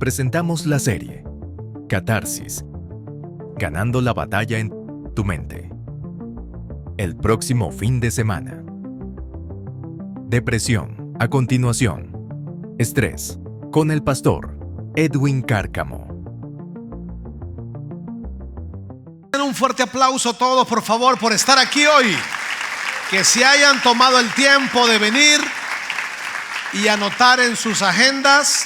presentamos la serie Catarsis, ganando la batalla en tu mente. El próximo fin de semana. Depresión, a continuación. Estrés, con el pastor Edwin Cárcamo. Un fuerte aplauso a todos, por favor, por estar aquí hoy. Que se hayan tomado el tiempo de venir y anotar en sus agendas,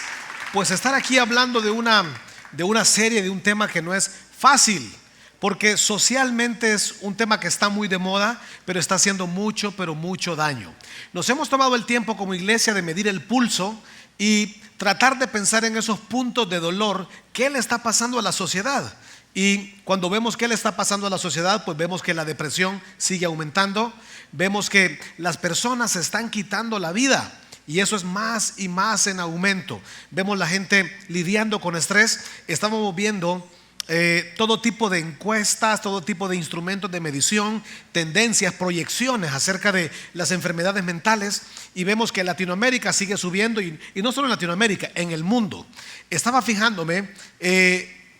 pues estar aquí hablando de una serie, de un tema que no es fácil, porque socialmente es un tema que está muy de moda, pero está haciendo mucho, pero mucho daño. Nos hemos tomado el tiempo como iglesia de medir el pulso y tratar de pensar en esos puntos de dolor. ¿Qué le está pasando a la sociedad? Y cuando vemos qué le está pasando a la sociedad, pues vemos que la depresión sigue aumentando, vemos que las personas se están quitando la vida y eso es más y más en aumento. Vemos la gente lidiando con estrés. Estamos viendo todo tipo de encuestas, todo tipo de instrumentos de medición, tendencias, proyecciones acerca de las enfermedades mentales, y vemos que Latinoamérica sigue subiendo y no solo en Latinoamérica, en el mundo. Estaba fijándome,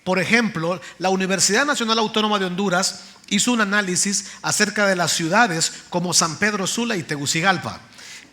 por ejemplo, la Universidad Nacional Autónoma de Honduras hizo un análisis acerca de las ciudades como San Pedro Sula y Tegucigalpa,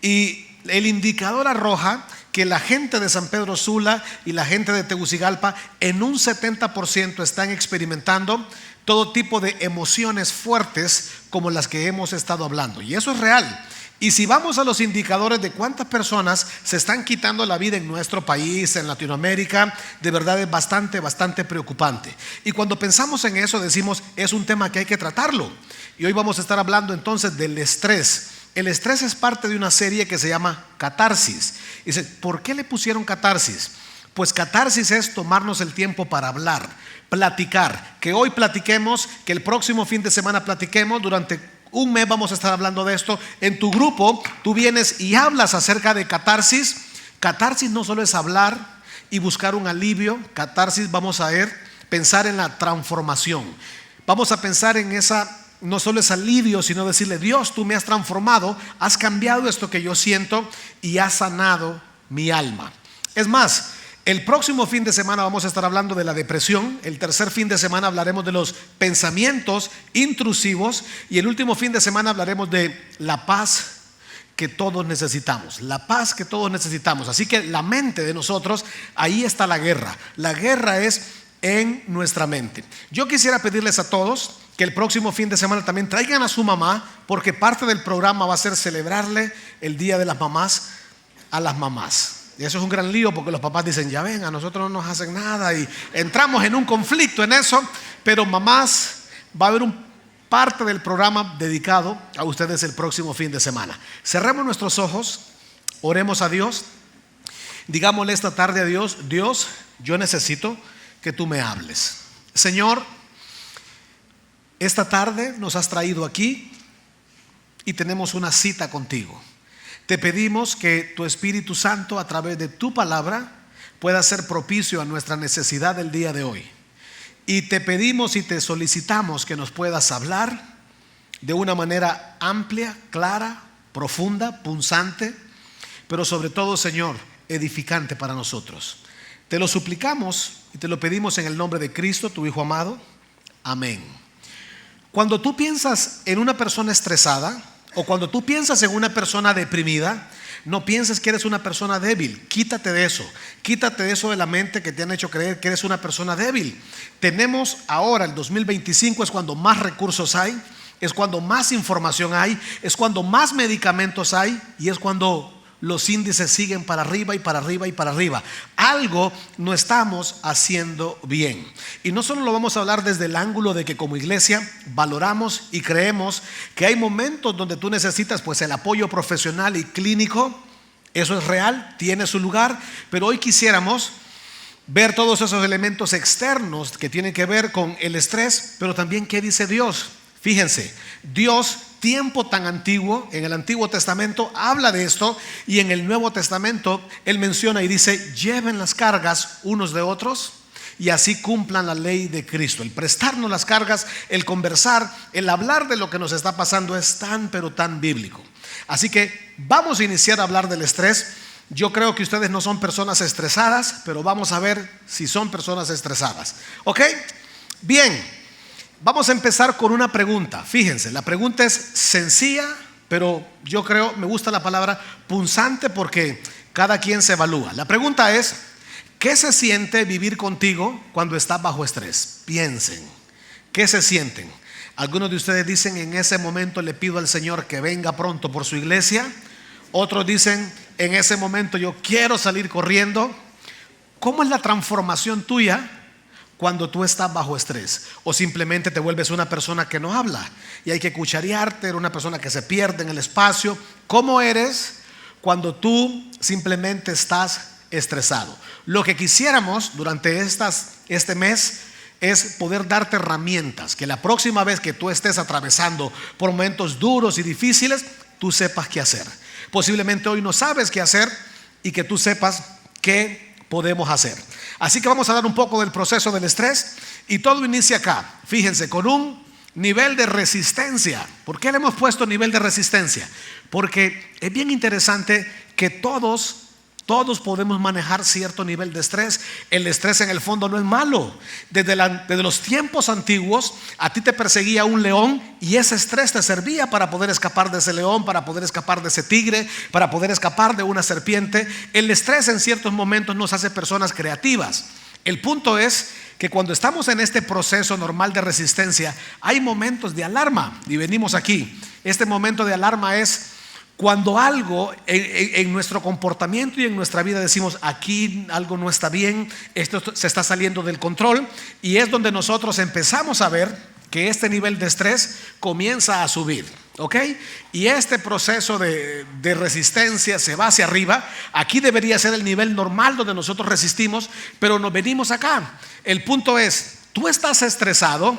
y el indicador arroja que la gente de San Pedro Sula y la gente de Tegucigalpa en un 70% están experimentando todo tipo de emociones fuertes como las que hemos estado hablando, y eso es real. Y si vamos a los indicadores de cuántas personas se están quitando la vida en nuestro país, en Latinoamérica, de verdad es bastante preocupante. Y cuando pensamos en eso decimos, es un tema que hay que tratarlo. Y hoy vamos a estar hablando entonces del estrés. El estrés es parte de una serie que se llama Catarsis. Dice, ¿por qué le pusieron Catarsis? Pues catarsis es tomarnos el tiempo para hablar, platicar. Que hoy platiquemos, que el próximo fin de semana platiquemos. Durante un mes vamos a estar hablando de esto. En tu grupo tú vienes y hablas acerca de catarsis. Catarsis no solo es hablar y buscar un alivio. Catarsis vamos a pensar en la transformación. Vamos a pensar en esa, no solo es alivio, sino decirle, Dios, tú me has transformado, has cambiado esto que yo siento y has sanado mi alma. Es más, el próximo fin de semana vamos a estar hablando de la depresión. El tercer fin de semana hablaremos de los pensamientos intrusivos. Y el último fin de semana hablaremos de la paz que todos necesitamos. La paz que todos necesitamos. Así que la mente de nosotros, ahí está la guerra. La guerra es en nuestra mente. Yo quisiera pedirles a todos que el próximo fin de semana también traigan a su mamá, porque parte del programa va a ser celebrarle el Día de las Mamás a las mamás. Y eso es un gran lío, porque los papás dicen, ya ven, a nosotros no nos hacen nada, y entramos en un conflicto en eso. Pero mamás, va a haber parte del programa dedicado a ustedes el próximo fin de semana. Cerremos nuestros ojos, oremos a Dios, digámosle esta tarde a Dios, Dios, yo necesito que tú me hables. Señor, esta tarde nos has traído aquí y tenemos una cita contigo. Te pedimos que tu Espíritu Santo, a través de tu palabra, pueda ser propicio a nuestra necesidad del día de hoy. Y te pedimos y te solicitamos que nos puedas hablar de una manera amplia, clara, profunda, punzante, pero sobre todo, Señor, edificante para nosotros. Te lo suplicamos y te lo pedimos en el nombre de Cristo, tu Hijo amado. Amén. Cuando tú piensas en una persona estresada, o cuando tú piensas en una persona deprimida, no pienses que eres una persona débil. Quítate de eso. Quítate de eso de la mente que te han hecho creer que eres una persona débil. Tenemos ahora, el 2025 es cuando más recursos hay, es cuando más información hay, es cuando más medicamentos hay, y es cuando los índices siguen para arriba y para arriba y para arriba. Algo no estamos haciendo bien. Y no solo lo vamos a hablar desde el ángulo de que como iglesia valoramos y creemos que hay momentos donde tú necesitas pues el apoyo profesional y clínico. Eso es real, tiene su lugar. Pero hoy quisiéramos ver todos esos elementos externos que tienen que ver con el estrés, pero también qué dice Dios. Fíjense, Dios, tiempo tan antiguo, en el Antiguo Testamento habla de esto, y en el Nuevo Testamento Él menciona y dice, lleven las cargas unos de otros y así cumplan la ley de Cristo. El prestarnos las cargas, el conversar, el hablar de lo que nos está pasando es tan pero tan bíblico. Así que vamos a iniciar a hablar del estrés. Yo creo que ustedes no son personas estresadas, pero vamos a ver si son personas estresadas. ¿Ok? Bien, vamos a empezar con una pregunta. Fíjense, la pregunta es sencilla, pero yo creo, me gusta la palabra punzante porque cada quien se evalúa. La pregunta es: ¿qué se siente vivir contigo cuando estás bajo estrés? Piensen, ¿qué se sienten? Algunos de ustedes dicen: en ese momento le pido al Señor que venga pronto por su iglesia. Otros dicen: en ese momento yo quiero salir corriendo. ¿Cómo es la transformación tuya cuando tú estás bajo estrés? O simplemente te vuelves una persona que no habla y hay que cucharearte, eres una persona que se pierde en el espacio. ¿Cómo eres cuando tú simplemente estás estresado? Lo que quisiéramos durante este mes es poder darte herramientas, que la próxima vez que tú estés atravesando por momentos duros y difíciles, tú sepas qué hacer. Posiblemente hoy no sabes qué hacer y que tú sepas qué podemos hacer. Así que vamos a dar un poco del proceso del estrés y todo inicia acá. Fíjense, con un nivel de resistencia. ¿Por qué le hemos puesto nivel de resistencia? Porque es bien interesante que todos podemos manejar cierto nivel de estrés. El estrés en el fondo no es malo. Desde los tiempos antiguos a ti te perseguía un león y ese estrés te servía para poder escapar de ese león, para poder escapar de ese tigre, para poder escapar de una serpiente. El estrés en ciertos momentos nos hace personas creativas. El punto es que cuando estamos en este proceso normal de resistencia, hay momentos de alarma y venimos aquí. Este momento de alarma es cuando algo en nuestro comportamiento y en nuestra vida decimos: aquí algo no está bien, esto se está saliendo del control, y es donde nosotros empezamos a ver que este nivel de estrés comienza a subir. ¿Ok? Y este proceso de resistencia se va hacia arriba. Aquí debería ser el nivel normal donde nosotros resistimos, pero nos venimos acá. El punto es, tú estás estresado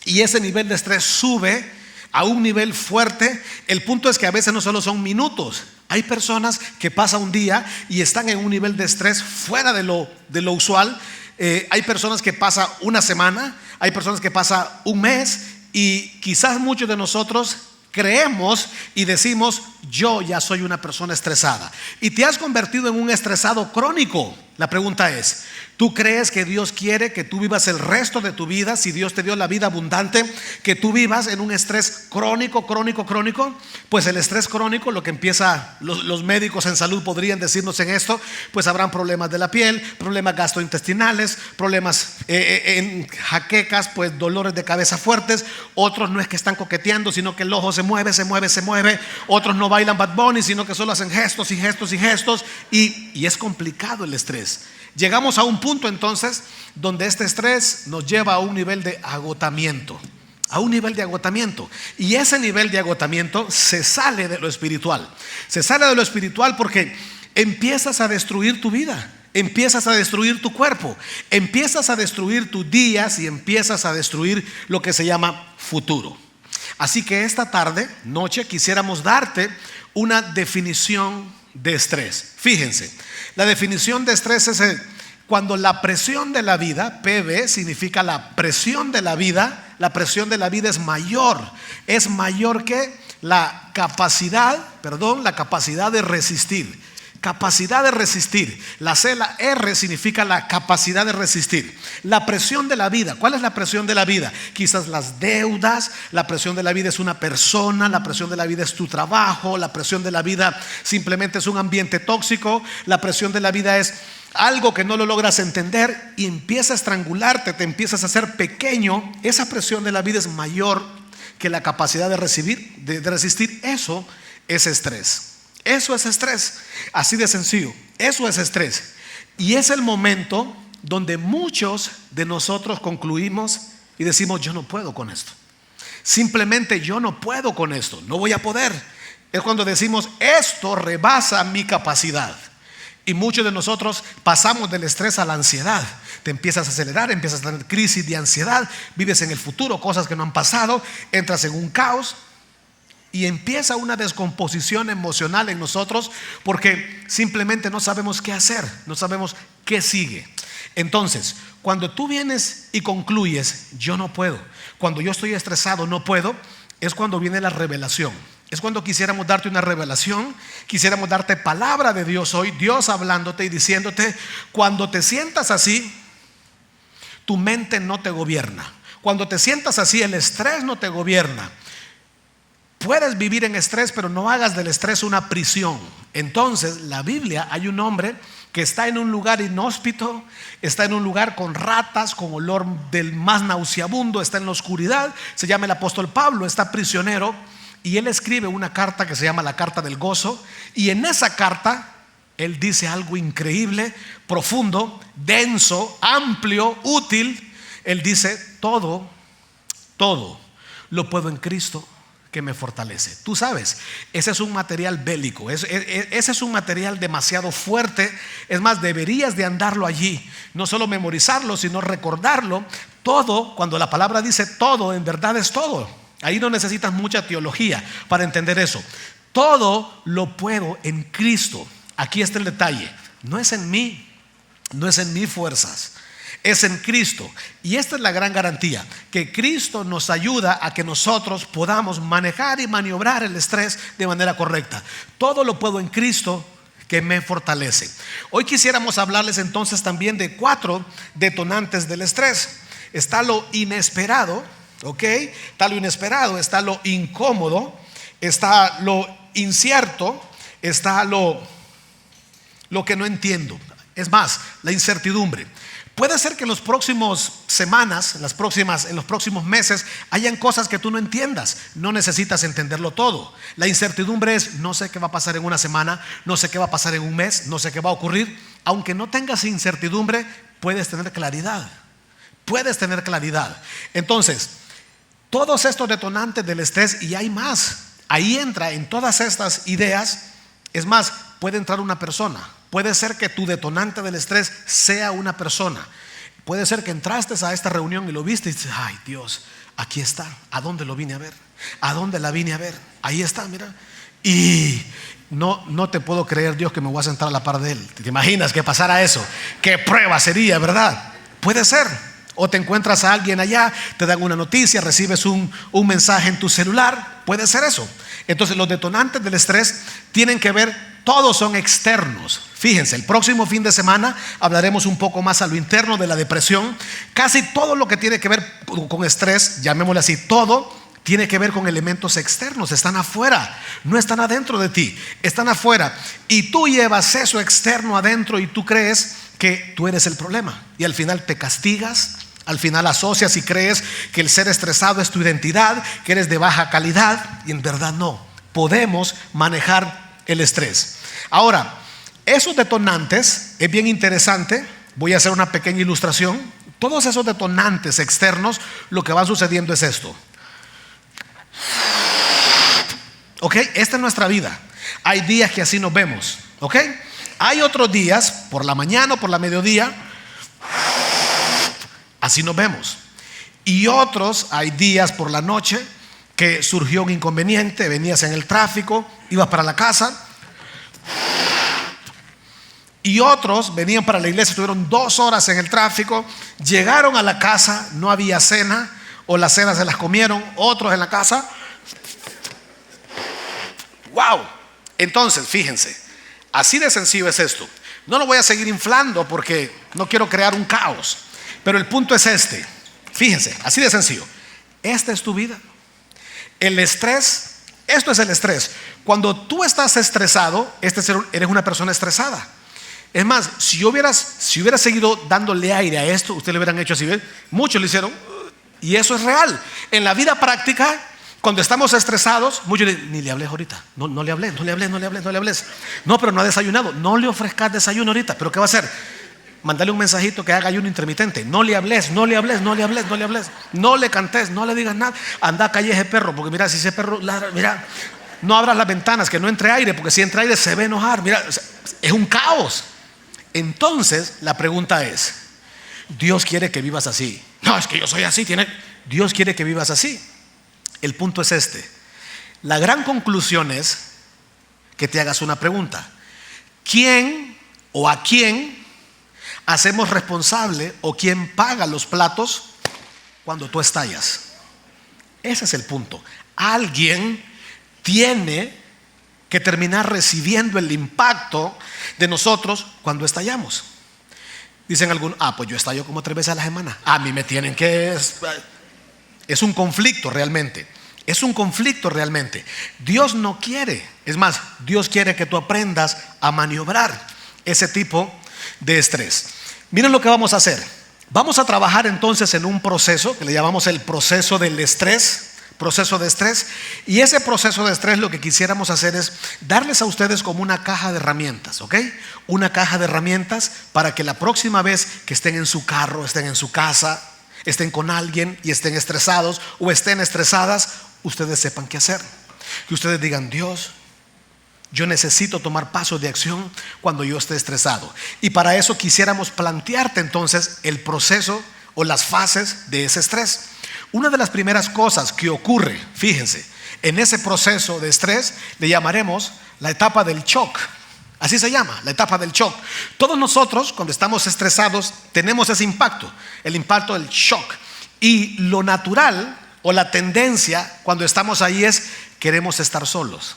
y ese nivel de estrés sube a un nivel fuerte. El punto es que a veces no solo son minutos. Hay personas que pasan un día y están en un nivel de estrés fuera de lo usual. Hay personas que pasan una semana, hay personas que pasan un mes, y quizás muchos de nosotros creemos y decimos: yo ya soy una persona estresada, y te has convertido en un estresado crónico. La pregunta es: ¿tú crees que Dios quiere que tú vivas el resto de tu vida, si Dios te dio la vida abundante, que tú vivas en un estrés crónico? Pues el estrés crónico, lo que empieza, los médicos en salud podrían decirnos en esto, pues habrán problemas de la piel, problemas gastrointestinales, problemas en jaquecas, pues dolores de cabeza fuertes. Otros no es que están coqueteando, sino que el ojo se mueve. Otros no bailan Bad Bunny, sino que solo hacen gestos y es complicado el estrés. Llegamos a un punto entonces donde este estrés nos lleva a un nivel de agotamiento. Y ese nivel de agotamiento se sale de lo espiritual. Se sale de lo espiritual porque empiezas a destruir tu vida, empiezas a destruir tu cuerpo, empiezas a destruir tus días y empiezas a destruir lo que se llama futuro. Así que esta noche quisiéramos darte una definición de estrés. Fíjense, la definición de estrés es cuando la presión de la vida, PV significa la presión de la vida es mayor que la capacidad de resistir. Capacidad de resistir. La C, la R significa la capacidad de resistir. La presión de la vida. ¿Cuál es la presión de la vida? Quizás las deudas. La presión de la vida es una persona. La presión de la vida es tu trabajo. La presión de la vida simplemente es un ambiente tóxico. La presión de la vida es algo que no lo logras entender y empieza a estrangularte, te empiezas a hacer pequeño. Esa presión de la vida es mayor que la capacidad de resistir. Eso es estrés. Eso es estrés, así de sencillo. Eso es estrés. Y es el momento donde muchos de nosotros concluimos y decimos: yo no puedo con esto. Simplemente yo no puedo con esto, no voy a poder. Es cuando decimos: esto rebasa mi capacidad. Y muchos de nosotros pasamos del estrés a la ansiedad. Te empiezas a acelerar, empiezas a tener crisis de ansiedad, vives en el futuro, cosas que no han pasado, entras en un caos. Y empieza una descomposición emocional en nosotros porque simplemente no sabemos qué hacer, no sabemos qué sigue. Entonces, cuando tú vienes y concluyes: yo no puedo, cuando yo estoy estresado no puedo, es cuando viene la revelación. Es cuando quisiéramos darte una revelación, quisiéramos darte palabra de Dios hoy, Dios hablándote y diciéndote: cuando te sientas así, tu mente no te gobierna. Cuando te sientas así, el estrés no te gobierna. Puedes vivir en estrés, pero no hagas del estrés una prisión. Entonces, la Biblia, hay un hombre que está en un lugar inhóspito, está en un lugar con ratas, con olor del más nauseabundo, está en la oscuridad, se llama el apóstol Pablo, está prisionero, y él escribe una carta que se llama la carta del gozo, y en esa carta él dice algo increíble, profundo, denso, amplio, útil. Él dice: todo lo puedo en Cristo que me fortalece. Tú sabes, ese es un material bélico, ese es un material demasiado fuerte. Es más, deberías de andarlo allí, no solo memorizarlo, sino recordarlo. Todo, cuando la palabra dice todo, en verdad es todo. Ahí no necesitas mucha teología para entender eso. Todo lo puedo en Cristo. Aquí está el detalle: no es en mí, no es en mis fuerzas, es en Cristo. Y esta es la gran garantía, que Cristo nos ayuda a que nosotros podamos manejar y maniobrar el estrés de manera correcta. Todo lo puedo en Cristo que me fortalece. Hoy quisiéramos hablarles entonces también de 4 detonantes del estrés. Está lo inesperado, ¿ok? Está lo inesperado, está lo incómodo, está lo incierto, está lo que no entiendo. Es más, la incertidumbre. Puede ser que en las próximas semanas, en los próximos meses, hayan cosas que tú no entiendas. No necesitas entenderlo todo. La incertidumbre es: no sé qué va a pasar en una semana, no sé qué va a pasar en un mes, no sé qué va a ocurrir. Aunque no tengas incertidumbre, puedes tener claridad. Puedes tener claridad. Entonces, todos estos detonantes del estrés, y hay más. Ahí entra en todas estas ideas. Es más, puede entrar una persona. Puede ser que tu detonante del estrés sea una persona. Puede ser que entraste a esta reunión y lo viste y dices: ay, Dios, aquí está. ¿A dónde lo vine a ver? ¿A dónde la vine a ver? Ahí está, mira. Y no te puedo creer, Dios, que me voy a sentar a la par de él. ¿Te imaginas que pasara eso? ¿Qué prueba sería, verdad? Puede ser. O te encuentras a alguien allá, te dan una noticia, recibes un mensaje en tu celular. Puede ser eso. Entonces, los detonantes del estrés tienen que ver, todos son externos. Fíjense, el próximo fin de semana hablaremos un poco más a lo interno de la depresión. Casi todo lo que tiene que ver con estrés, llamémosle así, todo tiene que ver con elementos externos. Están afuera, no están adentro de ti, están afuera. Y tú llevas eso externo adentro y tú crees que tú eres el problema. Y al final te castigas, al final asocias y crees que el ser estresado es tu identidad, que eres de baja calidad. Y en verdad no. Podemos manejar el estrés. Ahora, esos detonantes es bien interesante. Voy a hacer una pequeña ilustración. Todos esos detonantes externos, lo que va sucediendo es esto. Ok, esta es nuestra vida. Hay días que así nos vemos. Ok, hay otros días, por la mañana o por la mediodía, así nos vemos. Y otros, hay días por la noche que surgió un inconveniente, venías en el tráfico, ibas para la casa. Y otros venían para la iglesia, estuvieron 2 horas en el tráfico, llegaron a la casa, no había cena, o las cenas se las comieron. Otros en la casa. Wow. Entonces, fíjense, así de sencillo es esto. No lo voy a seguir inflando porque no quiero crear un caos, pero el punto es este. Fíjense, así de sencillo. Esta es tu vida. El estrés, esto es el estrés. Cuando tú estás estresado, eres una persona estresada. Es más, si hubieras seguido dándole aire a esto, ustedes le hubieran hecho así, ¿ven? Muchos lo hicieron. Y eso es real. En la vida práctica, cuando estamos estresados, muchos dicen: ni le hables ahorita. No le hables. No, pero no ha desayunado. No le ofrezcas desayuno ahorita. ¿Pero qué va a hacer? Mándale un mensajito que haga ayuno intermitente. No le hables. No le cantes, no le digas nada. Anda a calle ese perro, porque mira, si ese perro ladra, mira, no abras las ventanas, que no entre aire, porque si entra aire se va a enojar. Mira, es un caos. Entonces la pregunta es: ¿Dios quiere que vivas así? No, es que yo soy así. Dios quiere que vivas así. El punto es este. La gran conclusión es que te hagas una pregunta: ¿quién o a quién hacemos responsable, o quién paga los platos cuando tú estallas? Ese es el punto. Alguien tiene que terminar recibiendo el impacto de nosotros cuando estallamos. Dicen algunos, pues yo estallo como 3 veces a la semana. A mí me tienen que... Es un conflicto realmente. Es un conflicto realmente. Dios no quiere. Es más, Dios quiere que tú aprendas a maniobrar ese tipo de estrés. Miren lo que vamos a hacer. Vamos a trabajar entonces en un proceso que le llamamos el proceso del estrés. Proceso de estrés. Y ese proceso de estrés, lo que quisiéramos hacer es darles a ustedes como una caja de herramientas, ¿ok? Una caja de herramientas para que la próxima vez que estén en su carro, estén en su casa, estén con alguien y estén estresados o estén estresadas, ustedes sepan qué hacer. Que ustedes digan: Dios, yo necesito tomar pasos de acción cuando yo esté estresado. Y para eso quisiéramos plantearte entonces el proceso o las fases de ese estrés. Una de las primeras cosas que ocurre, fíjense, en ese proceso de estrés le llamaremos la etapa del shock. Así se llama, la etapa del shock. Todos nosotros cuando estamos estresados tenemos ese impacto, el impacto del shock. Y lo natural o la tendencia cuando estamos ahí es: queremos estar solos.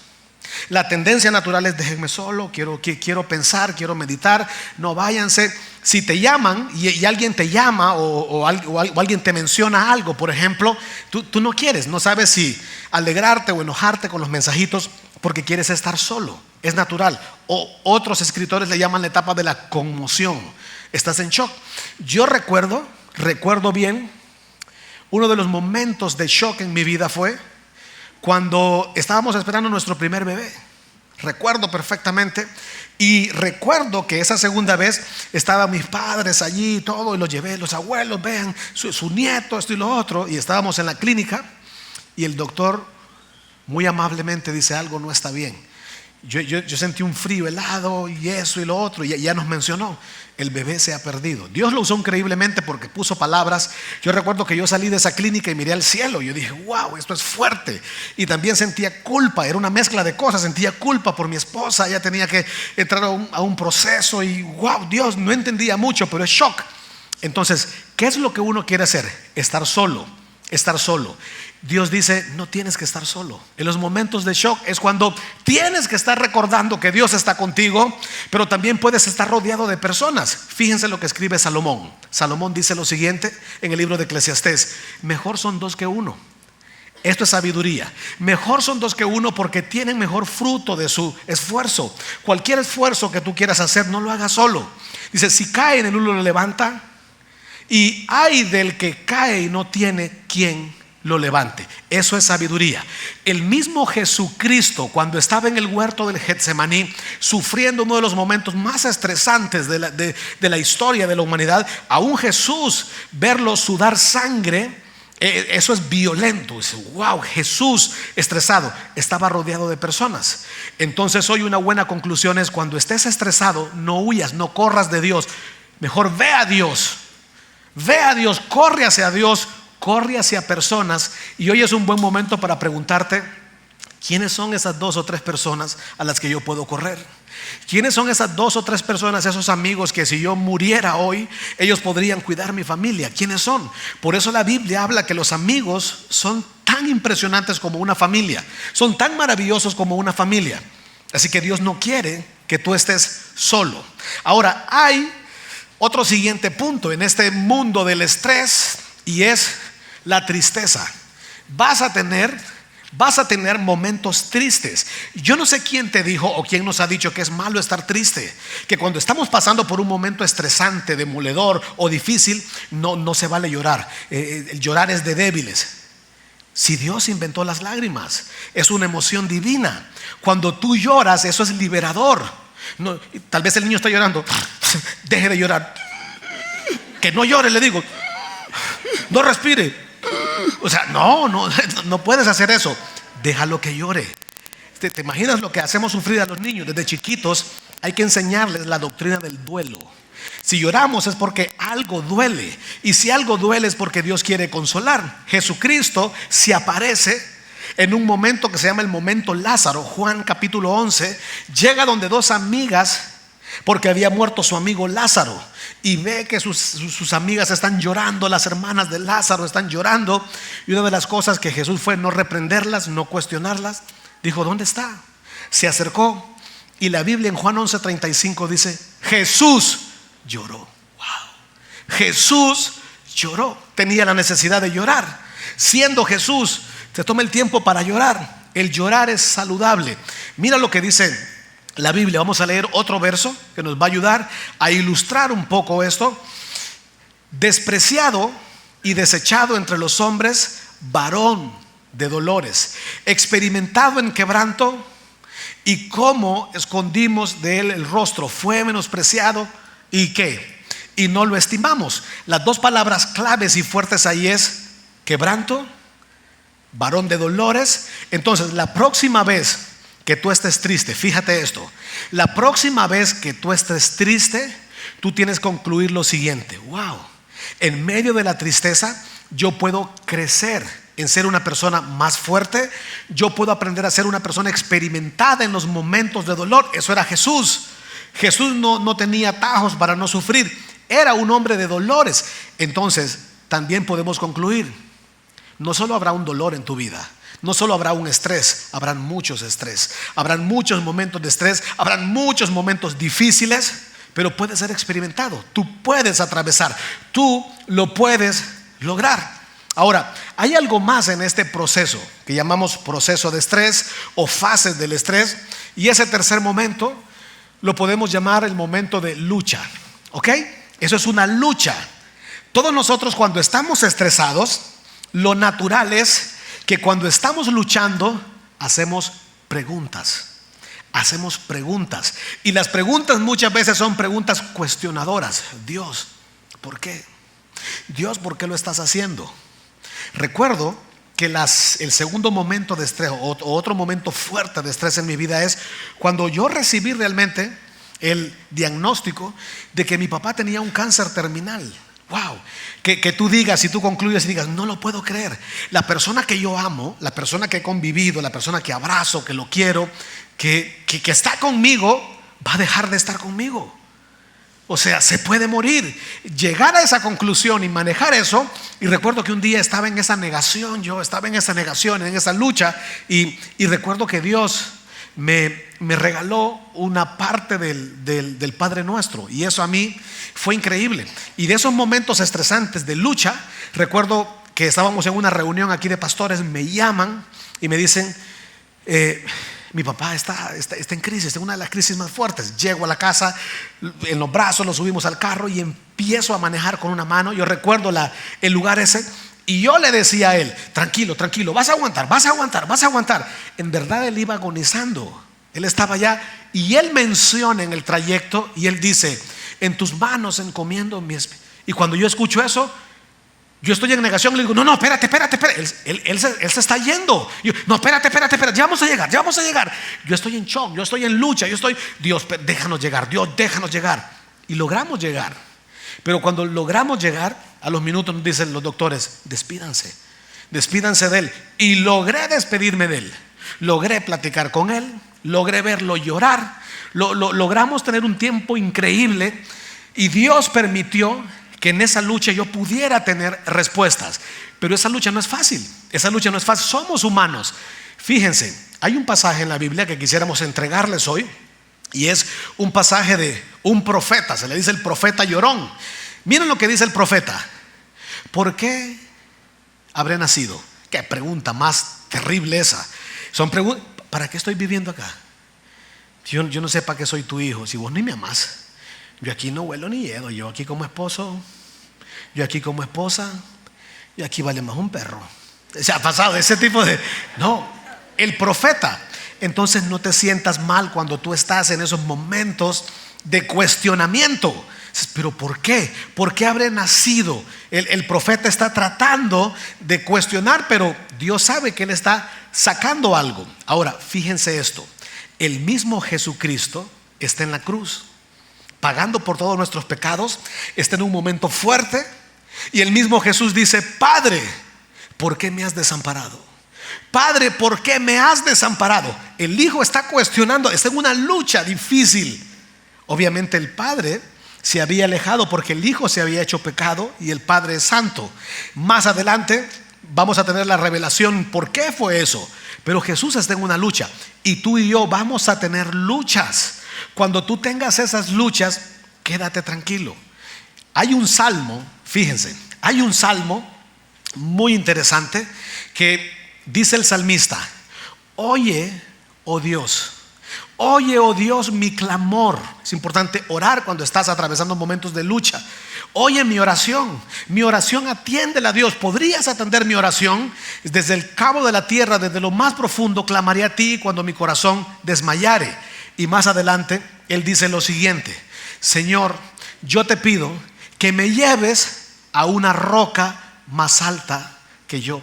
La tendencia natural es: déjenme solo, quiero pensar, quiero meditar. No, váyanse. Si te llaman y alguien te llama o alguien te menciona algo, por ejemplo, tú no quieres, no sabes si alegrarte o enojarte con los mensajitos porque quieres estar solo. Es natural. O otros escritores le llaman la etapa de la conmoción. Estás en shock. Yo recuerdo bien, uno de los momentos de shock en mi vida fue cuando estábamos esperando nuestro primer bebé. Recuerdo perfectamente. Y recuerdo que esa segunda vez estaban mis padres allí y todo, y los llevé, los abuelos, vean su nieto, esto y lo otro. Y estábamos en la clínica y el doctor muy amablemente dice: algo no está bien. Yo sentí un frío helado y eso y lo otro, y ya nos mencionó: el bebé se ha perdido. Dios lo usó increíblemente porque puso palabras. Yo recuerdo que yo salí de esa clínica y miré al cielo. Yo dije: wow, esto es fuerte. Y también sentía culpa, era una mezcla de cosas. Sentía culpa por mi esposa, ella tenía que entrar a un proceso. Y wow, Dios, no entendía mucho, pero es shock. Entonces, ¿qué es lo que uno quiere hacer? Estar solo. Dios dice: no tienes que estar solo. En los momentos de shock es cuando tienes que estar recordando que Dios está contigo, pero también puedes estar rodeado de personas. Fíjense lo que escribe Salomón. Salomón dice lo siguiente en el libro de Eclesiastés: mejor son 2 que 1. Esto es sabiduría. Mejor son 2 que 1 porque tienen mejor fruto de su esfuerzo. Cualquier esfuerzo que tú quieras hacer, no lo hagas solo. Dice: si cae en el uno lo levanta, y ay del que cae y no tiene quien lo levante. Eso es sabiduría. El mismo Jesucristo, cuando estaba en el huerto del Getsemaní, sufriendo uno de los momentos más estresantes de la historia de la humanidad, aún Jesús, verlo sudar sangre, eso es violento. Dice: wow, Jesús estresado, estaba rodeado de personas. Entonces hoy una buena conclusión es: cuando estés estresado, no huyas, no corras de Dios. Mejor ve a Dios, corre hacia Dios, corre hacia personas. Y hoy es un buen momento para preguntarte: ¿quiénes son esas 2 o 3 personas a las que yo puedo correr? ¿Quiénes son esas 2 o 3 personas, esos amigos que si yo muriera hoy, ellos podrían cuidar mi familia? ¿Quiénes son? Por eso la Biblia habla que los amigos son tan impresionantes como una familia, son tan maravillosos como una familia. Así que Dios no quiere que tú estés solo. Ahora, hay otro siguiente punto en este mundo del estrés, y es la tristeza. Vas a tener momentos tristes. Yo no sé quién te dijo o quién nos ha dicho que es malo estar triste, que cuando estamos pasando por un momento estresante, demoledor o difícil, no se vale llorar. El llorar es de débiles. Si Dios inventó las lágrimas, es una emoción divina. Cuando tú lloras, eso es liberador. No, tal vez el niño está llorando, deje de llorar. Que no llore, le digo. No respire. O sea, no puedes hacer eso. Déjalo que llore. ¿Te imaginas lo que hacemos sufrir a los niños desde chiquitos? Hay que enseñarles la doctrina del duelo. Si lloramos es porque algo duele, y si algo duele es porque Dios quiere consolar. Jesucristo se aparece en un momento que se llama el momento Lázaro. Juan capítulo 11. Llega donde 2 amigas, porque había muerto su amigo Lázaro, y ve que sus amigas están llorando. Las hermanas de Lázaro están llorando. Y una de las cosas que Jesús fue no reprenderlas, no cuestionarlas, Dijo, ¿dónde está? Se acercó y la Biblia en Juan 11:35 dice, Jesús lloró. Wow. Jesús lloró. Tenía la necesidad de llorar. Siendo Jesús, se toma el tiempo para llorar. El llorar es saludable. Mira lo que dice la Biblia. Vamos a leer otro verso que nos va a ayudar a ilustrar un poco esto. Despreciado y desechado entre los hombres, varón de dolores, experimentado en quebranto, y cómo escondimos de él el rostro. Fue menospreciado y ¿qué? Y no lo estimamos. Las dos palabras claves y fuertes ahí es quebranto, varón de dolores. Entonces, la próxima vez que tú estés triste, fíjate esto, la próxima vez que tú estés triste, tú tienes que concluir lo siguiente: wow, en medio de la tristeza yo puedo crecer en ser una persona más fuerte. Yo puedo aprender a ser una persona experimentada en los momentos de dolor. Eso era Jesús. Jesús no tenía atajos para no sufrir. Era un hombre de dolores. Entonces también podemos concluir: no solo habrá un dolor en tu vida, no solo habrá un estrés, habrán muchos estrés, habrán muchos momentos de estrés, habrán muchos momentos difíciles, pero puede ser experimentado. Tú puedes atravesar, tú lo puedes lograr. Ahora, hay algo más en este proceso que llamamos proceso de estrés o fases del estrés, y ese tercer momento lo podemos llamar el momento de lucha. ¿Ok? Eso es una lucha. Todos nosotros, cuando estamos estresados, lo natural es que cuando estamos luchando hacemos preguntas. Hacemos preguntas, y las preguntas muchas veces son preguntas cuestionadoras. Dios, ¿por qué? Dios, ¿por qué lo estás haciendo? Recuerdo que el segundo momento de estrés o otro momento fuerte de estrés en mi vida es cuando yo recibí realmente el diagnóstico de que mi papá tenía un cáncer terminal. Wow, que tú digas y tú concluyes y digas, no lo puedo creer. La persona que yo amo, la persona que he convivido, la persona que abrazo, que lo quiero, que está conmigo, va a dejar de estar conmigo. O sea, se puede morir. Llegar a esa conclusión y manejar eso. Y recuerdo que un día estaba en esa negación. Yo estaba en esa negación, en esa lucha, y recuerdo que Dios me regaló una parte del Padre Nuestro, y eso a mí fue increíble. Y de esos momentos estresantes de lucha, recuerdo que estábamos en una reunión aquí de pastores, me llaman y me dicen, mi papá está en crisis, en una de las crisis más fuertes. Llego a la casa, en los brazos lo subimos al carro y empiezo a manejar con una mano. Yo recuerdo el lugar ese, y yo le decía a él, tranquilo, tranquilo, vas a aguantar, vas a aguantar, vas a aguantar. En verdad él iba agonizando, él estaba allá, y él menciona en el trayecto, y él dice, en tus manos encomiendo mi espíritu. Y cuando yo escucho eso, yo estoy en negación, le digo, no, espérate. Él se está yendo. Yo, no, espérate, ya vamos a llegar. Yo estoy en shock, yo estoy en lucha, Dios, déjanos llegar, Dios, déjanos llegar. Y logramos llegar. Pero cuando logramos llegar, a los minutos nos dicen los doctores, despídanse de él. Y logré despedirme de él. Logré platicar con él, logré verlo llorar, logramos tener un tiempo increíble, y Dios permitió que en esa lucha yo pudiera tener respuestas. Pero esa lucha no es fácil. Somos humanos. Fíjense, hay un pasaje en la Biblia que quisiéramos entregarles hoy, y es un pasaje de un profeta. Se le dice el profeta llorón. Miren lo que dice el profeta: ¿por qué habré nacido? Qué pregunta más terrible esa. Son preguntas. ¿Para qué estoy viviendo acá? Yo no sé para qué soy tu hijo si vos ni me amás. Yo aquí no huelo ni yedo. Yo aquí como esposo, yo aquí como esposa, yo aquí vale más un perro. Se ha pasado ese tipo de... No, el profeta. Entonces no te sientas mal cuando tú estás en esos momentos de cuestionamiento. Pero ¿por qué? ¿Por qué habré nacido? El profeta está tratando de cuestionar, pero Dios sabe que él está sacando algo. Ahora, fíjense esto: el mismo Jesucristo está en la cruz, pagando por todos nuestros pecados. Está en un momento fuerte, y el mismo Jesús dice: Padre, ¿por qué me has desamparado? Padre, ¿por qué me has desamparado? El hijo está cuestionando, está en una lucha difícil. Obviamente el padre se había alejado porque el hijo se había hecho pecado y el padre es santo. Más adelante vamos a tener la revelación por qué fue eso. Pero Jesús está en una lucha y tú y yo vamos a tener luchas. Cuando tú tengas esas luchas, quédate tranquilo. Hay un salmo, fíjense, hay un salmo muy interesante que dice el salmista: oye, oh Dios, oye, oh Dios, mi clamor. Es importante orar cuando estás atravesando momentos de lucha. Oye mi oración atiéndela a Dios. ¿Podrías atender mi oración? Desde el cabo de la tierra, desde lo más profundo, clamaré a ti cuando mi corazón desmayare. Y más adelante, él dice lo siguiente: Señor, yo te pido que me lleves a una roca más alta que yo.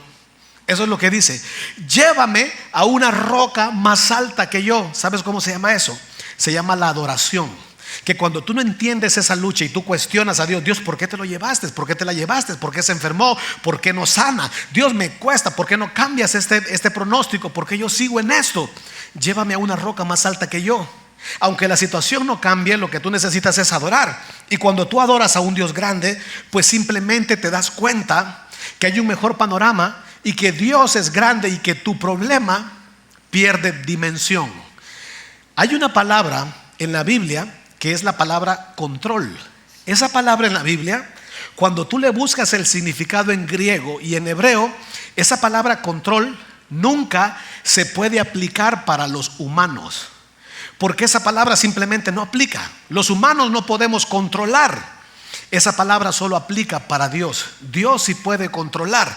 Eso es lo que dice: llévame a una roca más alta que yo. ¿Sabes cómo se llama eso? Se llama la adoración. Que cuando tú no entiendes esa lucha y tú cuestionas a Dios: Dios, ¿por qué te lo llevaste? ¿Por qué te la llevaste? ¿Por qué se enfermó? ¿Por qué no sana? Dios, me cuesta. ¿Por qué no cambias este pronóstico? ¿Por qué yo sigo en esto? Llévame a una roca más alta que yo. Aunque la situación no cambie, lo que tú necesitas es adorar. Y cuando tú adoras a un Dios grande, pues simplemente te das cuenta que hay un mejor panorama y que Dios es grande y que tu problema pierde dimensión. Hay una palabra en la Biblia que es la palabra control. Esa palabra en la Biblia, cuando tú le buscas el significado en griego y en hebreo, esa palabra control nunca se puede aplicar para los humanos, porque esa palabra simplemente no aplica. Los humanos no podemos controlar. Esa palabra solo aplica para Dios. Dios sí puede controlar.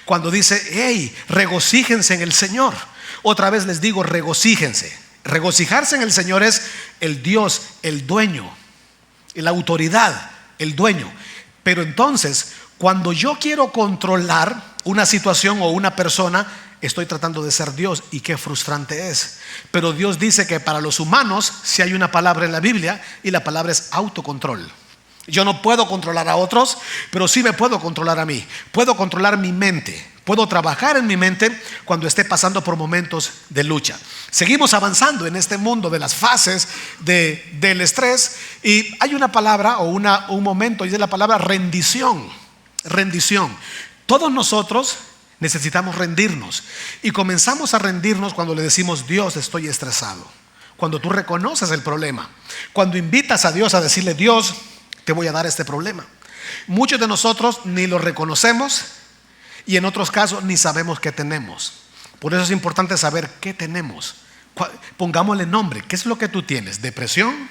Cuando dice: hey, regocíjense en el Señor. Otra vez les digo, regocíjense. Regocijarse en el Señor es el Dios, el dueño, la autoridad, el dueño. Pero entonces, cuando yo quiero controlar una situación o una persona, estoy tratando de ser Dios, y qué frustrante es. Pero Dios dice que para los humanos sí hay una palabra en la Biblia, y la palabra es autocontrol. Yo no puedo controlar a otros, pero sí me puedo controlar a mí. Puedo controlar mi mente. Puedo trabajar en mi mente cuando esté pasando por momentos de lucha. Seguimos avanzando en este mundo de las fases del estrés, y hay una palabra o un momento, y es la palabra rendición. Rendición. Todos nosotros necesitamos rendirnos, y comenzamos a rendirnos cuando le decimos: Dios, estoy estresado. Cuando tú reconoces el problema, cuando invitas a Dios a decirle: Dios, te voy a dar este problema. Muchos de nosotros ni lo reconocemos, y en otros casos ni sabemos qué tenemos. Por eso es importante saber qué tenemos. Pongámosle nombre. ¿Qué es lo que tú tienes? ¿Depresión?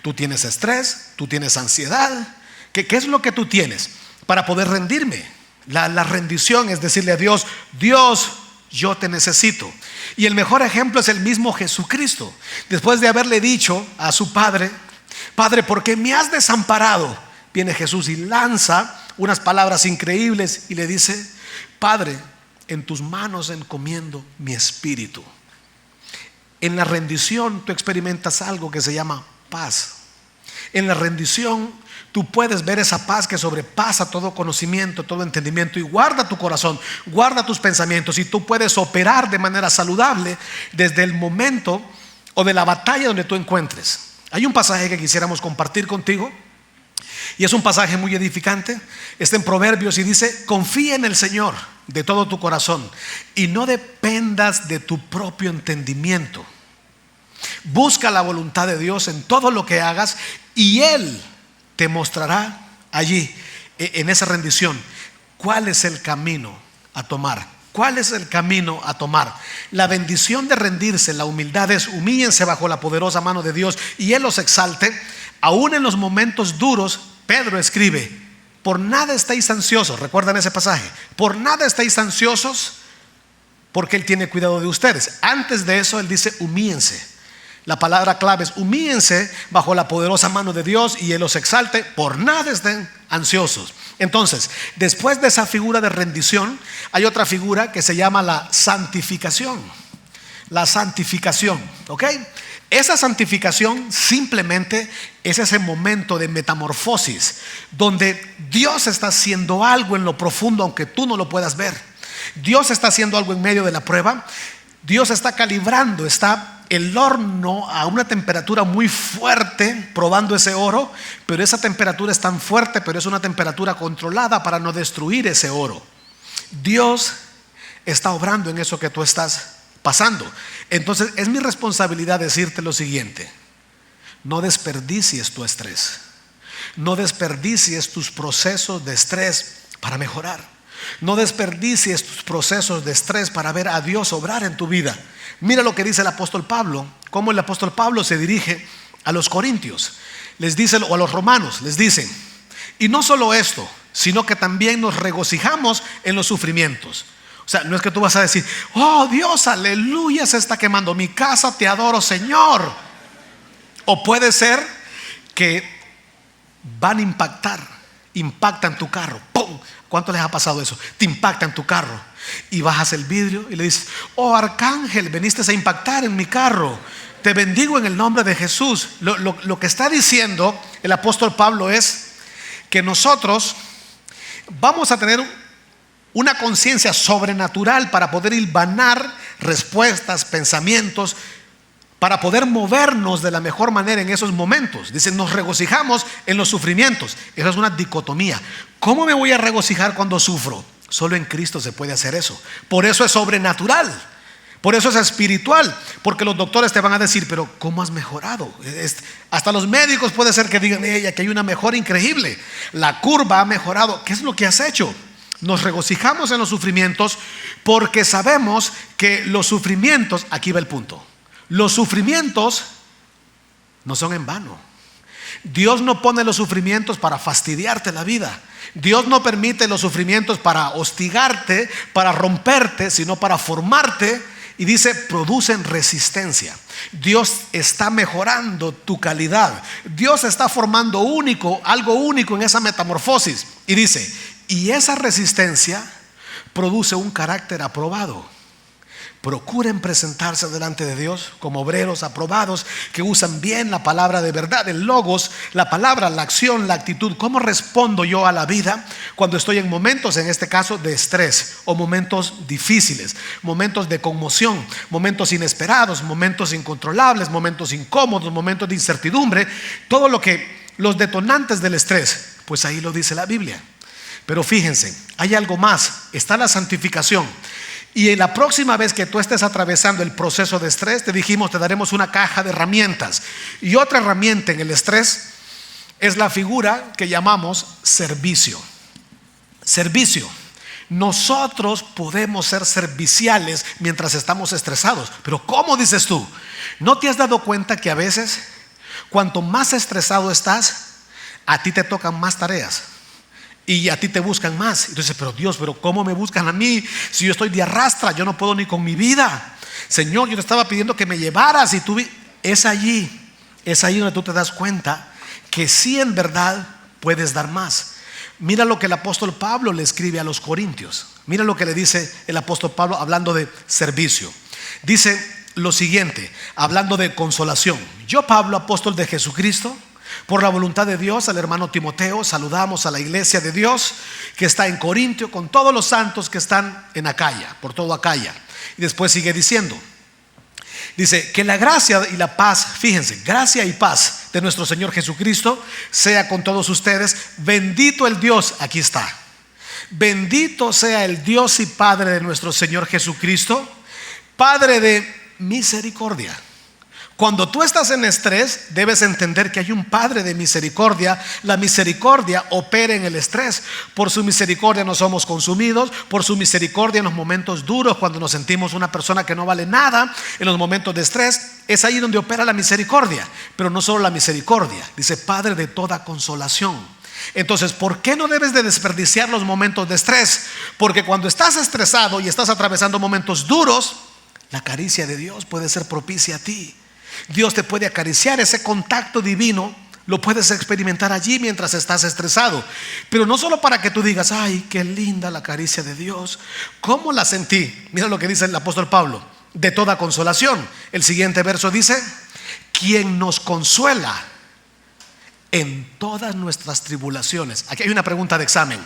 ¿Tú tienes estrés? ¿Tú tienes ansiedad? ¿Qué es lo que tú tienes? Para poder rendirme. La rendición es decirle a Dios: Dios, yo te necesito. Y el mejor ejemplo es el mismo Jesucristo. Después de haberle dicho a su Padre: Padre, ¿por qué me has desamparado? Viene Jesús y lanza unas palabras increíbles y le dice: Padre, en tus manos encomiendo mi espíritu. En la rendición tú experimentas algo que se llama paz. En la rendición tú puedes ver esa paz que sobrepasa todo conocimiento, todo entendimiento, y guarda tu corazón, guarda tus pensamientos, y tú puedes operar de manera saludable desde el momento o de la batalla donde tú encuentres. Hay un pasaje que quisiéramos compartir contigo, y es un pasaje muy edificante. Está en Proverbios y dice: confía en el Señor de todo tu corazón y no dependas de tu propio entendimiento. Busca la voluntad de Dios en todo lo que hagas, y Él te mostrará allí, en esa rendición, cuál es el camino a tomar. ¿Cuál es el camino a tomar? La bendición de rendirse, la humildad es: humíllense bajo la poderosa mano de Dios y Él los exalte. Aún en los momentos duros, Pedro escribe: por nada estáis ansiosos. ¿Recuerdan ese pasaje? Por nada estáis ansiosos, porque Él tiene cuidado de ustedes. Antes de eso Él dice: humíllense. La palabra clave es: humíllense bajo la poderosa mano de Dios y Él los exalte. Por nada estén ansiosos. Entonces, después de esa figura de rendición, hay otra figura que se llama la santificación. La santificación, ¿ok? Esa santificación simplemente es ese momento de metamorfosis donde Dios está haciendo algo en lo profundo, aunque tú no lo puedas ver. Dios está haciendo algo en medio de la prueba. Dios está calibrando, está el horno a una temperatura muy fuerte, probando ese oro, pero esa temperatura es tan fuerte, pero es una temperatura controlada para no destruir ese oro. Dios está obrando en eso que tú estás pasando. Entonces es mi responsabilidad decirte lo siguiente: no desperdicies tu estrés, no desperdicies tus procesos de estrés para mejorar, no desperdicies tus procesos de estrés para ver a Dios obrar en tu vida. Mira lo que dice el apóstol Pablo, cómo el apóstol Pablo se dirige a los corintios, les dice, o a los romanos, les dice: y no solo esto, sino que también nos regocijamos en los sufrimientos. O sea, no es que tú vas a decir: oh Dios, aleluya, se está quemando mi casa, te adoro, Señor. O puede ser que van a impactan tu carro. ¡Pum! ¿Cuánto les ha pasado eso? Te impactan tu carro y bajas el vidrio y le dices: oh arcángel, veniste a impactar en mi carro, te bendigo en el nombre de Jesús. Lo que está diciendo el apóstol Pablo es que nosotros vamos a tener una conciencia sobrenatural para poder hilvanar respuestas, pensamientos, para poder movernos de la mejor manera en esos momentos. Dice: nos regocijamos en los sufrimientos. Esa es una dicotomía. ¿Cómo me voy a regocijar cuando sufro? Solo en Cristo se puede hacer eso. Por eso es sobrenatural, por eso es espiritual. Porque los doctores te van a decir: pero ¿cómo has mejorado? Hasta los médicos puede ser que digan: que hay una mejora increíble, la curva ha mejorado. ¿Qué es lo que has hecho? Nos regocijamos en los sufrimientos porque sabemos que los sufrimientos, aquí va el punto, los sufrimientos no son en vano. Dios no pone los sufrimientos para fastidiarte la vida. Dios no permite los sufrimientos para hostigarte, para romperte, sino para formarte. Y dice: producen resistencia. Dios está mejorando tu calidad. Dios está formando algo único en esa metamorfosis. Y dice: y esa resistencia produce un carácter aprobado. Procuren presentarse delante de Dios como obreros aprobados, que usan bien la palabra de verdad, el logos, la palabra, la acción, la actitud. ¿Cómo respondo yo a la vida cuando estoy en momentos, en este caso, de estrés o momentos difíciles, momentos de conmoción, momentos inesperados, momentos incontrolables, momentos incómodos, momentos de incertidumbre? Todo lo que los detonantes del estrés, pues ahí lo dice la Biblia. Pero fíjense, hay algo más. Está la santificación. Y en la próxima vez que tú estés atravesando el proceso de estrés, te dijimos: te daremos una caja de herramientas. Y otra herramienta en el estrés es la figura que llamamos servicio. Servicio. Nosotros podemos ser serviciales mientras estamos estresados. Pero ¿cómo, dices tú? ¿No te has dado cuenta que a veces, cuanto más estresado estás, a ti te tocan más tareas? Y a ti te buscan más. Entonces: pero Dios, pero ¿cómo me buscan a mí? Si yo estoy de arrastra, yo no puedo ni con mi vida. Señor, yo te estaba pidiendo que me llevaras y tú. Es allí donde tú te das cuenta que sí, en verdad puedes dar más. Mira lo que el apóstol Pablo le escribe a los corintios. Mira lo que le dice el apóstol Pablo hablando de servicio. Dice lo siguiente, hablando de consolación: yo, Pablo, apóstol de Jesucristo, por la voluntad de Dios, al hermano Timoteo, saludamos a la iglesia de Dios que está en Corintio, con todos los santos que están en Acaya, por todo Acaya. Y después sigue diciendo, dice: que la gracia y la paz, fíjense, gracia y paz de nuestro Señor Jesucristo sea con todos ustedes. Bendito el Dios, aquí está, bendito sea el Dios y Padre de nuestro Señor Jesucristo, Padre de misericordia. Cuando tú estás en estrés, debes entender que hay un Padre de misericordia. La misericordia opera en el estrés. Por su misericordia no somos consumidos. Por su misericordia en los momentos duros, cuando nos sentimos una persona que no vale nada, en los momentos de estrés, es ahí donde opera la misericordia. Pero no solo la misericordia, dice: Padre de toda consolación. Entonces, ¿por qué no debes de desperdiciar los momentos de estrés? Porque cuando estás estresado y estás atravesando momentos duros, la caricia de Dios puede ser propicia a ti. Dios te puede acariciar. Ese contacto divino lo puedes experimentar allí mientras estás estresado. Pero no solo para que tú digas: ay, qué linda la caricia de Dios, ¿cómo la sentí? Mira lo que dice el apóstol Pablo: de toda consolación. El siguiente verso dice: quien nos consuela en todas nuestras tribulaciones. Aquí hay una pregunta de examen: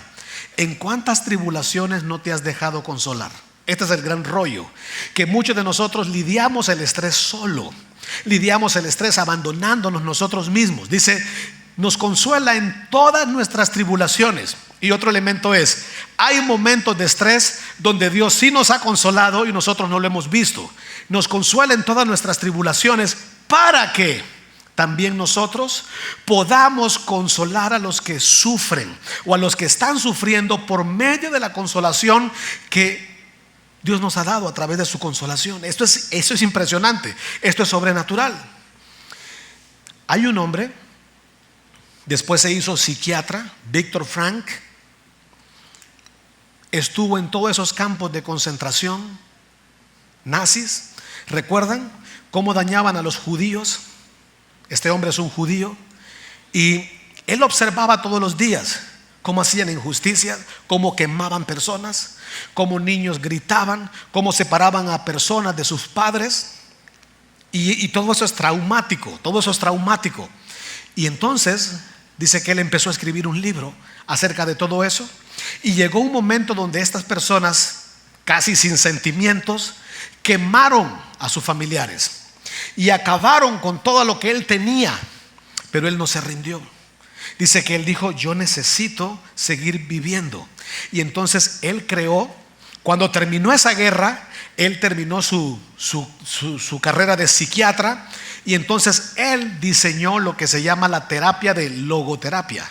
¿en cuántas tribulaciones no te has dejado consolar? Este es el gran rollo, que muchos de nosotros lidiamos el estrés solo. Lidiamos el estrés abandonándonos nosotros mismos. Dice: nos consuela en todas nuestras tribulaciones. Y otro elemento es, hay momentos de estrés donde Dios sí nos ha consolado y nosotros no lo hemos visto. Nos consuela en todas nuestras tribulaciones para que también nosotros podamos consolar a los que sufren o a los que están sufriendo por medio de la consolación que Dios nos ha dado a través de su consolación. Eso es impresionante, esto es sobrenatural. Hay un hombre, después se hizo psiquiatra, Viktor Frankl. Estuvo en todos esos campos de concentración nazis. ¿Recuerdan cómo dañaban a los judíos? Este hombre es un judío y él observaba todos los días cómo hacían injusticias, cómo quemaban personas, cómo niños gritaban, cómo separaban a personas de sus padres. Y todo eso es traumático, todo eso es traumático. Y entonces dice que él empezó a escribir un libro acerca de todo eso. Y llegó un momento donde estas personas, casi sin sentimientos, quemaron a sus familiares y acabaron con todo lo que él tenía. Pero él no se rindió. Dice que él dijo: yo necesito seguir viviendo. Y entonces él creó, cuando terminó esa guerra, él terminó su carrera de psiquiatra. Y entonces él diseñó lo que se llama la terapia de logoterapia.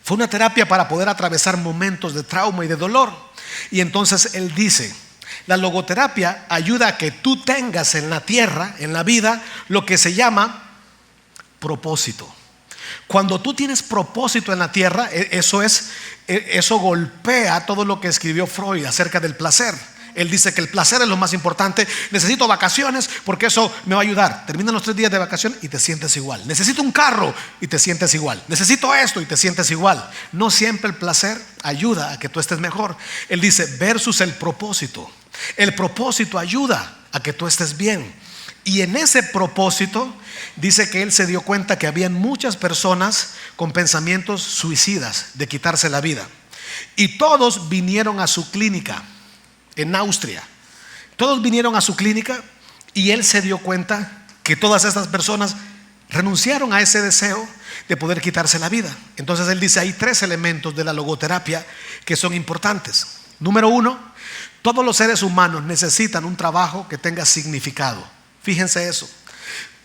Fue una terapia para poder atravesar momentos de trauma y de dolor. Y entonces él dice: la logoterapia ayuda a que tú tengas en la tierra, en la vida, lo que se llama propósito. Cuando tú tienes propósito en la tierra, eso golpea todo lo que escribió Freud acerca del placer. Él dice que el placer es lo más importante. Necesito vacaciones porque eso me va a ayudar. Terminan los 3 días de vacación y te sientes igual. Necesito un carro y te sientes igual. Necesito esto y te sientes igual. No siempre el placer ayuda a que tú estés mejor. Él dice versus el propósito. El propósito ayuda a que tú estés bien. Y en ese propósito dice que él se dio cuenta que habían muchas personas con pensamientos suicidas de quitarse la vida. Y todos vinieron a su clínica en Austria. Todos vinieron a su clínica y él se dio cuenta que todas estas personas renunciaron a ese deseo de poder quitarse la vida. Entonces él dice: hay 3 elementos de la logoterapia que son importantes. Número 1, todos los seres humanos necesitan un trabajo que tenga significado. Fíjense eso.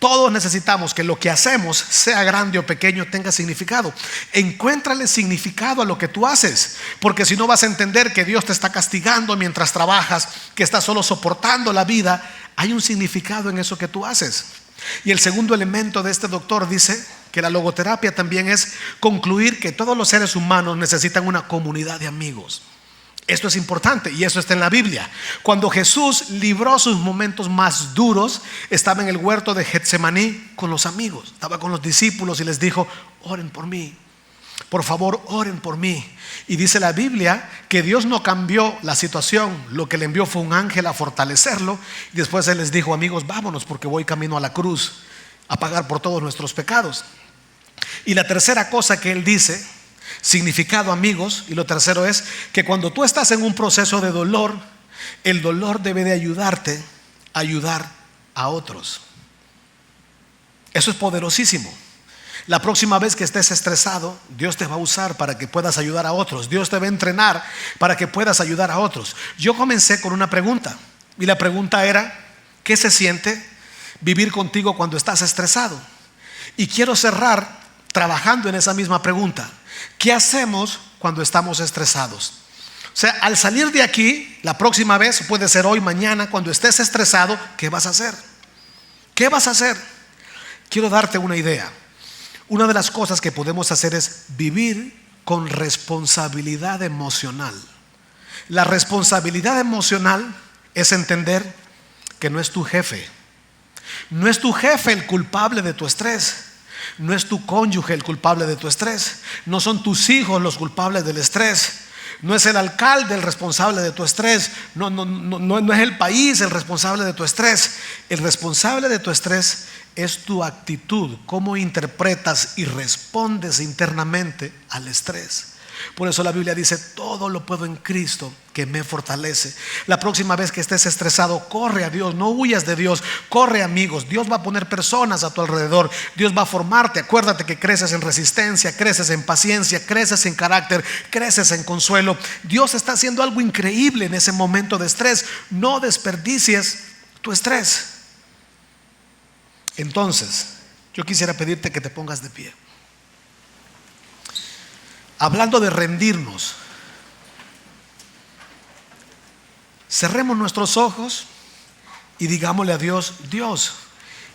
Todos necesitamos que lo que hacemos, sea grande o pequeño, tenga significado. Encuéntrale significado a lo que tú haces, porque si no vas a entender que Dios te está castigando mientras trabajas, que estás solo soportando la vida. Hay un significado en eso que tú haces. Y el segundo elemento de este doctor dice que la logoterapia también es concluir que todos los seres humanos necesitan una comunidad de amigos. Esto es importante y eso está en la Biblia. Cuando Jesús libró sus momentos más duros, estaba en el huerto de Getsemaní con los amigos, estaba con los discípulos y les dijo: oren por mí, por favor, oren por mí. Y dice la Biblia que Dios no cambió la situación, lo que le envió fue un ángel a fortalecerlo. Y después él les dijo: amigos, vámonos porque voy camino a la cruz a pagar por todos nuestros pecados. Y la tercera cosa que él dice, significado, amigos, y lo tercero es que cuando tú estás en un proceso de dolor, el dolor debe de ayudarte a ayudar a otros. Eso es poderosísimo. La próxima vez que estés estresado, Dios te va a usar para que puedas ayudar a otros. Dios te va a entrenar para que puedas ayudar a otros. Yo comencé con una pregunta y la pregunta era: ¿qué se siente vivir contigo cuando estás estresado? Y quiero cerrar trabajando en esa misma pregunta. ¿Qué hacemos cuando estamos estresados? O sea, al salir de aquí, la próxima vez, puede ser hoy, mañana, cuando estés estresado, ¿qué vas a hacer? ¿Qué vas a hacer? Quiero darte una idea. Una de las cosas que podemos hacer es vivir con responsabilidad emocional. La responsabilidad emocional es entender que no es tu jefe. No es tu jefe el culpable de tu estrés. No es tu cónyuge el culpable de tu estrés. No son tus hijos los culpables del estrés. No es el alcalde el responsable de tu estrés. No es el país el responsable de tu estrés. El responsable de tu estrés es tu actitud, cómo interpretas y respondes internamente al estrés. Por eso la Biblia dice: todo lo puedo en Cristo que me fortalece. La próxima vez que estés estresado, corre a Dios, no huyas de Dios, corre, amigos. Dios va a poner personas a tu alrededor, Dios va a formarte. Acuérdate que creces en resistencia, creces en paciencia, creces en carácter, creces en consuelo. Dios está haciendo algo increíble en ese momento de estrés. No desperdicies tu estrés. Entonces, yo quisiera pedirte que te pongas de pie. Hablando de rendirnos, cerremos nuestros ojos y digámosle a Dios: Dios,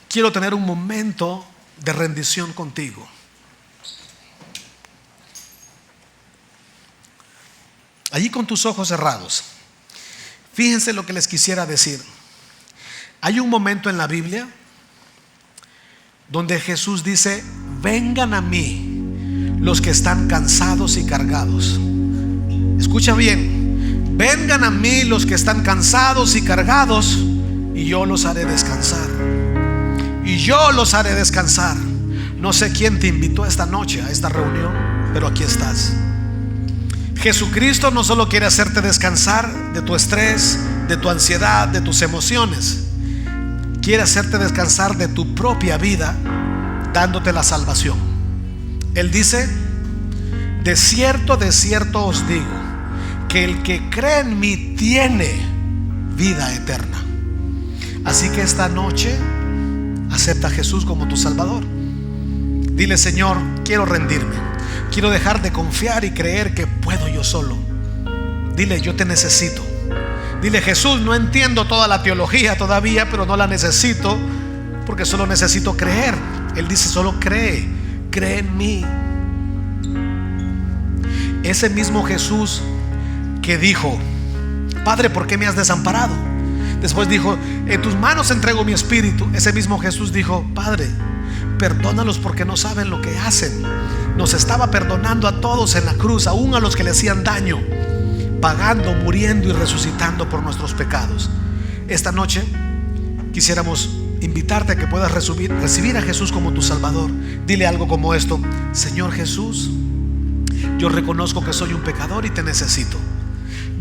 quiero tener un momento de rendición contigo. Allí con tus ojos cerrados, fíjense lo que les quisiera decir. Hay un momento en la Biblia donde Jesús dice: vengan a mí los que están cansados y cargados. Escucha bien: vengan a mí los que están cansados y cargados, y yo los haré descansar. Y yo los haré descansar. No sé quién te invitó esta noche a esta reunión, pero aquí estás. Jesucristo no solo quiere hacerte descansar de tu estrés, de tu ansiedad, de tus emociones. Quiere hacerte descansar de tu propia vida, dándote la salvación. Él dice: de cierto os digo, que el que cree en mí tiene vida eterna. Así que esta noche acepta a Jesús como tu Salvador. Dile: Señor, quiero rendirme, quiero dejar de confiar y creer que puedo yo solo. Dile: yo te necesito. Dile: Jesús, no entiendo toda la teología todavía, pero no la necesito, porque solo necesito creer. Él dice: solo cree en mí. Ese mismo Jesús que dijo: Padre, ¿por qué me has desamparado? Después dijo: en tus manos entrego mi espíritu. Ese mismo Jesús dijo: Padre, perdónalos porque no saben lo que hacen. Nos estaba perdonando a todos en la cruz, aún a los que le hacían daño, pagando, muriendo y resucitando por nuestros pecados. Esta noche quisiéramos invitarte a que puedas recibir a Jesús como tu Salvador. Dile algo como esto: Señor Jesús, yo reconozco que soy un pecador y te necesito.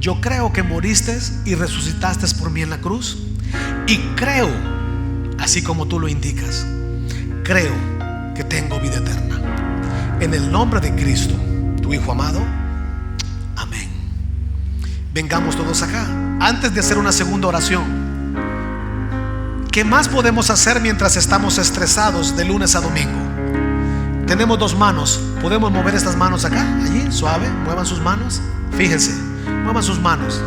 Yo creo que moriste y resucitaste por mí en la cruz, y creo, así como tú lo indicas, creo que tengo vida eterna. En el nombre de Cristo, tu Hijo amado. Amén. Vengamos todos acá. Antes de hacer una segunda oración, ¿qué más podemos hacer mientras estamos estresados de lunes a domingo? Tenemos dos manos. Podemos mover estas manos acá, allí, suave. Muevan sus manos. Fíjense, muevan sus manos.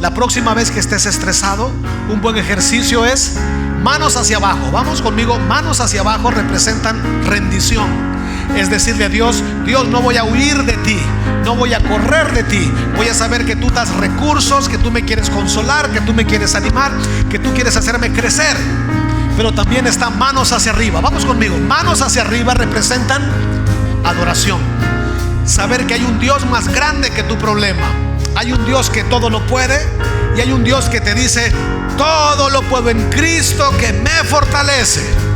La próxima vez que estés estresado, un buen ejercicio es manos hacia abajo. Vamos conmigo. Manos hacia abajo representan rendición. Es decirle a Dios: Dios, no voy a huir de ti, no voy a correr de ti. Voy a saber que tú das recursos, que tú me quieres consolar, que tú me quieres animar, que tú quieres hacerme crecer. Pero también están manos hacia arriba. Vamos conmigo. Manos hacia arriba representan adoración. Saber que hay un Dios más grande que tu problema. Hay un Dios que todo lo puede, y hay un Dios que te dice: todo lo puedo en Cristo que me fortalece.